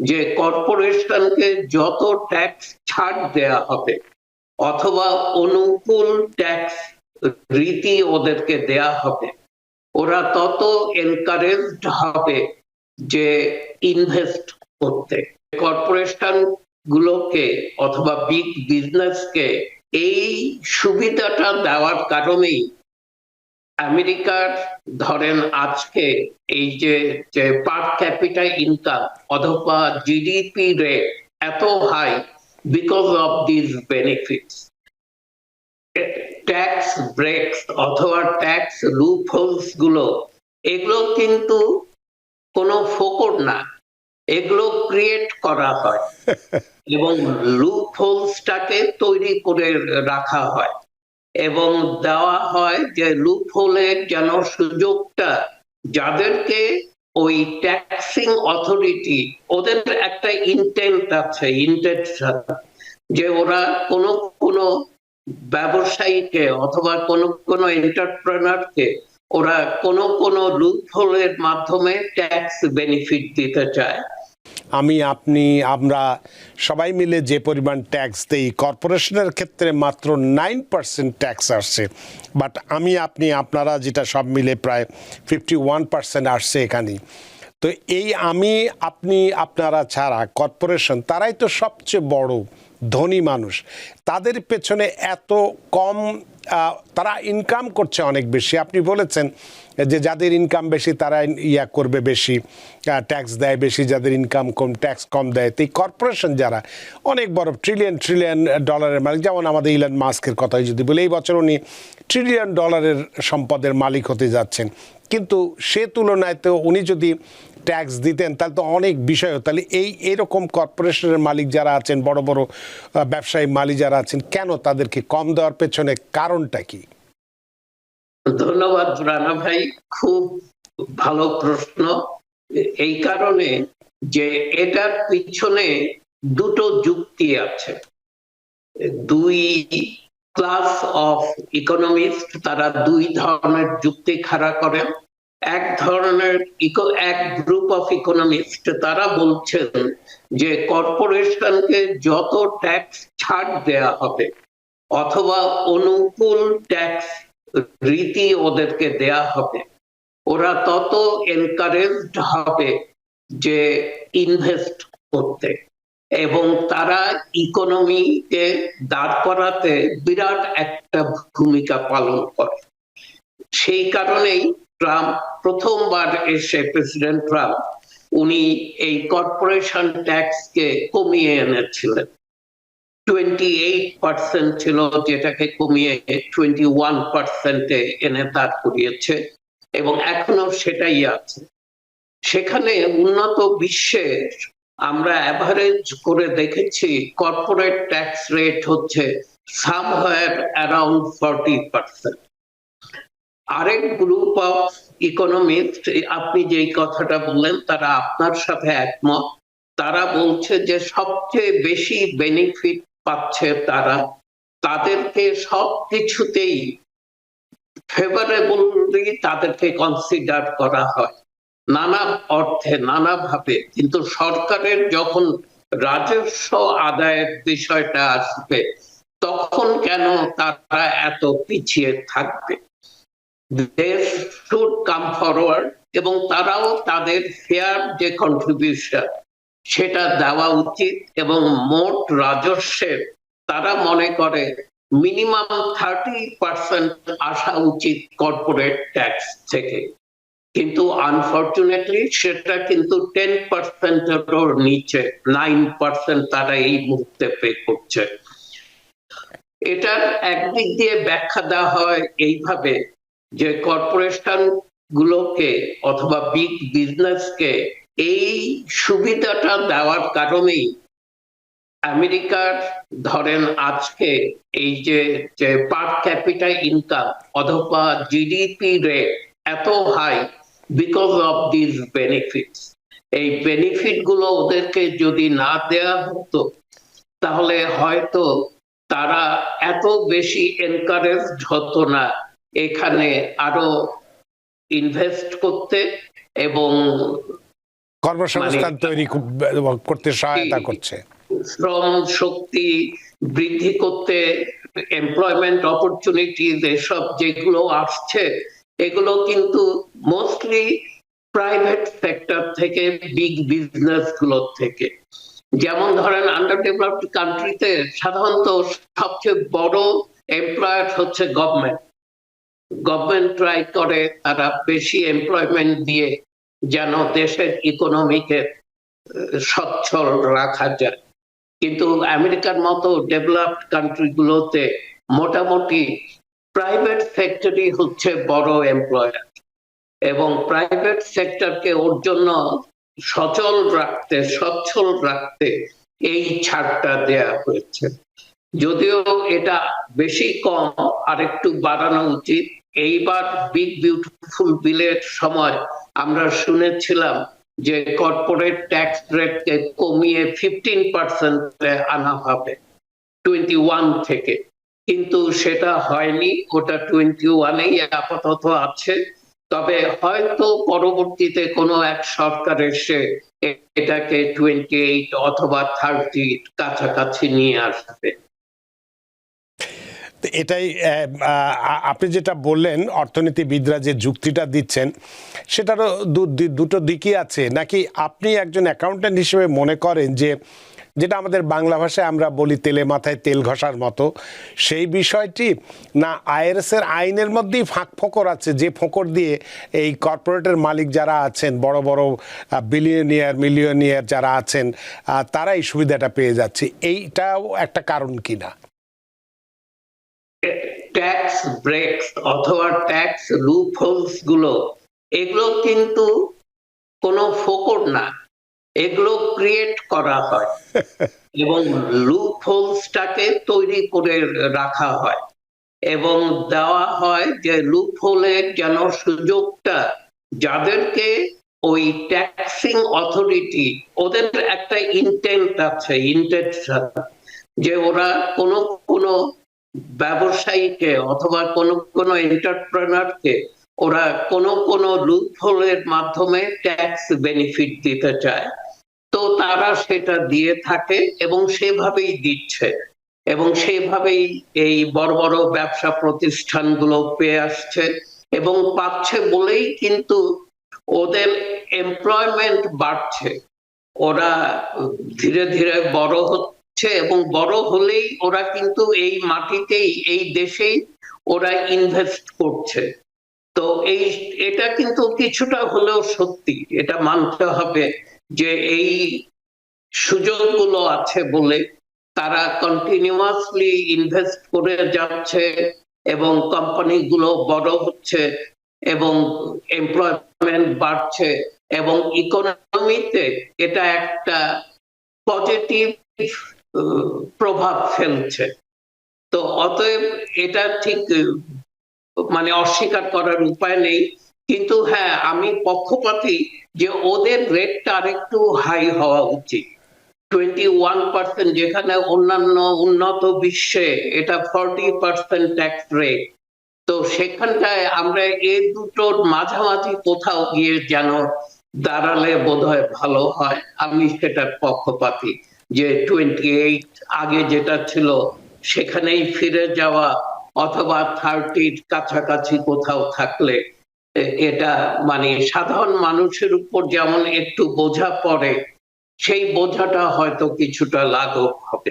যে কর্পোরেশনকে যত ট্যাক্স ছাড় দেয়া হবে অথবা অনুকূল ট্যাক্স রীতি ওদেরকে দেয়া হবে, ওরা তত এনকারেজড হবে যে ইনভেস্ট করতে। কর্পোরেশন গুলোকে অথবা বিগ বিজনেসকে এই সুবিধাটা দেওয়ার কারণেই আমেরিকার ধরেন আজকে এই যে পার ক্যাপিটা ইনকাম অথবা জিডিপি রেট এত high because of this benefits. Tax breaks অথবা ট্যাক্স লুপহোলস গুলো, এগুলো কিন্তু কোনো ফোকট না, এগুলো ক্রিয়েট করা হয় এবং লুপহোলসটাকে তৈরি করে রাখা হয় এবং দেওয়া হয় যে লুপহোলের যেন সুযোগটা যাদেরকে ওই ট্যাক্সিং অথরিটি, ওদের একটা ইন্টেন্ট আছে, ইন্টেনশন যে ওরা কোনো কোনো ব্যবসায়ীকে অথবা কোনো কোনো এন্টারপ্রেনারকে ওরা কোনো কোনো লুপহোলের মাধ্যমে ট্যাক্স বেনিফিট দিতে চায়। আমি আপনি আমরা সবাই মিলে যে পরিমাণ ট্যাক্স দেই, কর্পোরেশনের ক্ষেত্রে মাত্র 9% ট্যাক্স আসছে, বাট আমি আপনি আপনারা যেটা সব মিলে প্রায় 51% আসছে এখানে। তো এই আমি আপনি আপনারা ছাড়া কর্পোরেশন তারাই তো সবচেয়ে বড় ধনী মানুষ, তাদের পেছনে এত কম তারা ইনকাম করছে অনেক বেশি। আপনি বলেছেন যে যাদের ইনকাম বেশি তারা করবে বেশি ট্যাক্স দেয়, বেশি যাদের ইনকাম কম ট্যাক্স কম দেয়। তো এই কর্পোরেশন যারা অনেক বড় ট্রিলিয়ন ট্রিলিয়ন ডলারের মালিক, যেমন আমাদের ইলন মাস্কের কথাই যদি বলি, এই বছর উনি ট্রিলিয়ন ডলারের সম্পদের মালিক হতে যাচ্ছেন, কিন্তু সে তুলনায় তো উনি যদি ট্যাক্স দিতেন তাহলে তো অনেক বিষয়। তাহলে এইরকম কর্পোরেশনের মালিক যারা আছেন, বড় বড় ব্যবসায়ী মালিক যারা আছেন, কেন তাদেরকে কম দেওয়ার পেছনে কারণটা কি? ধন্যবাদ রানা ভাই, খুব ভালো প্রশ্ন। এই কারণে যে এটার পিছনে দুটো যুক্তি আছে। দুই ক্লাস অফ ইকোনমিস্ট, তারা দুই ধরনের যুক্তি খাড়া করেন। এক ধরনের এক গ্রুপ অফ ইকোনমিস্ট তারা বলছেন যে কর্পোরেশনকে যত ট্যাক্স ছাড় দেয়া হবে অথবা অনুকূল ট্যাক্স রীতি ওদেরকে দেয়া হবে, ওরা তত এনকারেজড হবে যে ইনভেস্ট করতে এবং তারা ইকোনমিকে দাঁড় করাতে বিরাট একটা ভূমিকা পালন করে। সেই কারণেই ট্রাম্প প্রথমবার এসে, প্রেসিডেন্ট ট্রাম্প, উনি এই কর্পোরেশন ট্যাক্সকে কমিয়ে এনেছিলেন। 28% ছিল, যেটাকে কমিয়ে 21% এনে দাঁড় করিয়েছে এবং এখনো সেটাই আছে। সেখানে উন্নত বিশ্বে আমরা অ্যাভারেজ করে দেখেছি কর্পোরেট ট্যাক্স রেট হচ্ছে সামহার অ্যারাউন্ড 40%। আরেক গ্রুপ অফ ইকোনমিস্ট, আপনি যেই কথাটা বললেন তারা আপনার সাথে একমত। তারা বলছে যে সবচেয়ে বেশি বেনিফিট পাচ্ছে তারা, তাদেরকে সবকিছুতেই ফেভারেবলি তাদেরকে কনসিডার করা হয় নানা অর্থে, নানাভাবে। কিন্তু সরকারের যখন রাজস্ব আদায়ের বিষয়টা আসবে তখন কেন তারা এত পিছিয়ে থাকবে? দেশ শুড কাম ফরওয়ার্ড এবং তারাও তাদের ফেয়ার যে কন্ট্রিবিউশন সেটা দেওয়া উচিত এবং মোট রাজস্বের তারা মনে করে মিনিমাম 30% আসা উচিত কর্পোরেট ট্যাক্স থেকে। কিন্তু আনফরচুনেটলি সেটা কিন্তু 10%-এরও নিচে, 9% তারা এই মুহূর্তে পে করছে। এটার একদিক দিয়ে ব্যাখ্যা দেওয়া হয় এইভাবে যে কর্পোরেশন গুলোকে অথবা বিগ বিজনেসকে এই সুবিধাটা দেওয়ার কারণেই আমেরিকার ধরেন আজকে এই যে পার ক্যাপিটা ইনকাম অথবা জিডিপি রেট এত high because of this benefits. এই বেনিফিট গুলো ওদেরকে যদি না দেয়া হতো তাহলে হয়তো তারা এত বেশি এনকারেজড হতো না এখানে আরো ইনভেস্ট করতে এবং কর্মসংস্থান তৈরি করতে সহায়তা করছে, শ্রম শক্তি বৃদ্ধি করতে, এমপ্লয়মেন্ট অপরচুনিটি এসব যেগুলো আসছে এগুলো কিন্তু মোস্টলি প্রাইভেট সেক্টর থেকে, বিগ বিজনেস গুলোর থেকে। যেমন ধরেন আন্ডার ডেভেলপড কান্ট্রিতে সাধারণত সবচেয়ে বড় এমপ্লয়ার হচ্ছে গভর্নমেন্ট। গভর্নমেন্ট ট্রাই করে তারা বেশি এমপ্লয়মেন্ট দিয়ে যেন দেশের ইকোনমিকে সচ্ছল রাখা যায়। কিন্তু আমেরিকার মতো ডেভেলপড কান্ট্রিগুলোতে মোটামুটি প্রাইভেট সেক্টরই হচ্ছে বড় এমপ্লয়ার, এবং প্রাইভেট সেক্টরকে ওর জন্য সচল রাখতে, সচ্ছল রাখতে এই ছাড়টা দেয়া হয়েছে। যদিও এটা বেশি কম, আরেকটু বাড়ানো উচিত। এইবার বিগ বিউটিফুল বিলের সময় আমরা শুনেছিলাম যে কর্পোরেট ট্যাক্স রেটকে কমিয়ে 15% আনা হবে 21 থেকে, কিন্তু সেটা হয়নি, ওটা 21-এই আপাতত আছে। তবে হয়তো পরবর্তীতে কোনো এক সরকার এসে এটাকে 28 অথবা 30 কাছাকাছি নিয়ে আসবে। এটাই আপনি যেটা বললেন, অর্থনীতিবিদরা যে যুক্তিটা দিচ্ছেন সেটারও দুটো দিকই আছে, নাকি আপনি একজন অ্যাকাউন্ট্যান্ট হিসেবে মনে করেন যে যেটা আমাদের বাংলা ভাষায় আমরা বলি তেলে মাথায় তেল ঘষার মতো, সেই বিষয়টি না আইআরএস এর আইনের মধ্যেই ফাঁক ফোকর আছে, যে ফোকর দিয়ে এই কর্পোরেটের মালিক যারা আছেন, বড় বড় বিলিয়নিয়ার মিলিয়নিয়ার যারা আছেন, তারা এই সুবিধাটা পেয়ে যাচ্ছে? এইটাও একটা কারণ কিনা? ট্যাক্স ব্রেকস অথবা ট্যাক্স লুপহোলস গুলো, এগুলো কিন্তু কোনো ফোকর না, এগুলো ক্রিয়েট করা হয় এবং লুপহোলসটাকে তৈরি করে রাখা হয় এবং দেওয়া হয় যে লুপহোলের যেন সুযোগটা, যাদেরকে ওই ট্যাক্সিং অথরিটি, ওদের একটা ইন্টেন্ট আছে, ইন্টেনশন, যে ওরা কোনো ব্যবসায়ীকে অথবা কোনো এন্টারপ্রেনারকে ওরা কোনো লুপহোলের মাধ্যমে ট্যাক্স বেনিফিট দিতে চায়, তো তারা সেটা দিয়ে থাকে এবং সেভাবেই দিচ্ছে, এবং সেভাবেই এই বড় বড় ব্যবসা প্রতিষ্ঠানগুলো পেয়ে আসছে এবং পাচ্ছে বলেই কিন্তু ওদের এমপ্লয়মেন্ট বাড়ছে। ওরা ধীরে ধীরে বড় হচ্ছে এবং বড় হলেই ওরা কিন্তু এই মাটিতেই, এই দেশেই ওরা ইনভেস্ট করছে। তো এটা কিন্তু কিছুটা হলেও সত্যি, এটা মানতে হবে যে এই সুযোগগুলো আছে বলে তারা কন্টিনিউয়াসলি ইনভেস্ট করে যাচ্ছে এবং কোম্পানিগুলো বড় হচ্ছে এবং এমপ্লয়মেন্ট বাড়ছে এবং ইকোনমিতে এটা একটা পজিটিভ প্রভাব ফেলছে। তো অতএব এটা ঠিক মানে অস্বীকার করার উপায় নেই, কিন্তু হ্যাঁ আমি পক্ষপাতী যে ওদের রেটটা আরেকটু হাই হওয়া উচিত। 21%, যেখানে অন্যান্য উন্নত বিশ্বে এটা 40% ট্যাক্স রেট। তো সেখানটায় আমরা এই দুটোর মাঝামাঝি কোথাও গিয়ে যেন দাঁড়ালে বোধহয় ভালো হয়। আমি সেটার পক্ষপাতী যে 28 আগে যেটা ছিল সেখানেই ফিরে যাওয়া, অথবা 30 কাছাকাছি কোথাও থাকলে এটা মানে সাধারণ মানুষের উপর যেমন একটু বোঝা পড়ে, সেই বোঝাটা হয়তো কিছুটা লাঘব হবে।